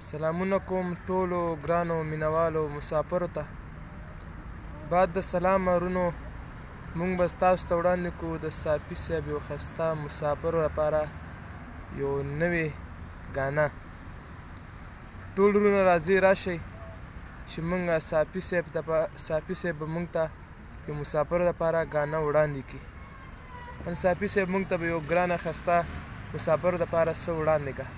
سلامونه کوم ټولو ګرانو مینوالو مسافرو ته. بعد د سلام ورونو موږ به ستاسو ته وړاندې کوو د صافي صاحب یو ښایسته مسافرو لپاره یو نوې ګانا. ټول وروڼه راځئ راشئ چې موږ صافي صاحب به موږ ته یو مسافرو لپاره ګانا وړاندې کړي. نن صافي صاحب موږ ته به یو ګرانه ښایسته مسافرو لپاره څه وړاندې کړه.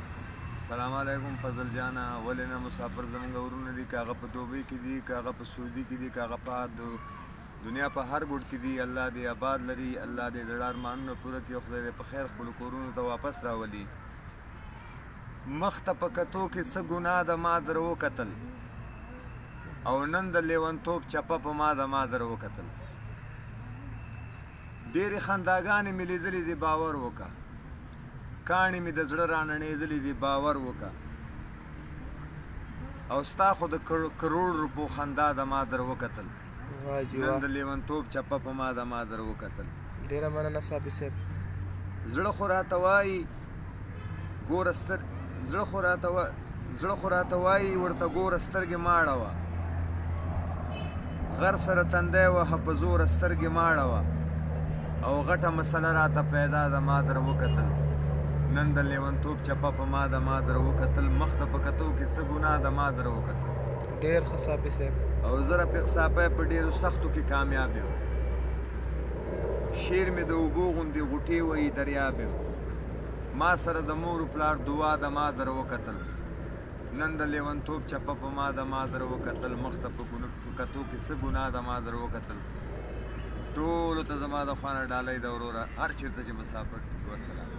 السلام علیکم فضل جانا. ولې نه مسافر زموږ ورونه دي، که هغه په دوبۍ کې دي، که هغه په سعودي کې دي، که هغه په دنیا په هر ګوټ کې دي. الله دې آباد لري، الله دې زړه ارمانونه پوره کړي او خدای دې په خیر خپلو کورونو ته واپس راولي. مخ ته په کتو کې څه ګناه ده ما در وکتل، او نن د لیونتوب چپه په ما در وکتل. ډېرې خنداګانې مې لیدلې دي، باور وکړه. کاڼې مې د زړه راننېدلې دي، باور وکړه. او ستا خو د کروڑ روپو خندا د ما در وکتل. نن د لیونتوب چپه په ما در وکتل. ډېره مننه صافي صاحب. زړه خو راته وایي ورته ګوره سترګې ماړه وه، غر سره تندی وهه په زوره سترګې ماړه وه، او غټه مسله راته پیدا د ما در وکتل. نن د لیونتوب چپه په ما در وکتل. مخ ته په کتو کې څه ګناه د ما در وکتل. ډېر ښه صافي صاحب. او زه رفیق صافی په ډېرو سختو کې کامیاب یم. شعر مې د اوبو غوندې غوټې وهي دریاب یم. ما سره د مور و پلار دعا د ما در وکتل. نن د لیونتوب چپه په ما در وکتل. مخ ته په کتو کې څه ګناه د ما در وکتل. ټولو ته زما د خوا نه ډالۍ ده وروره، هر چېرته چې مسافر وسلام.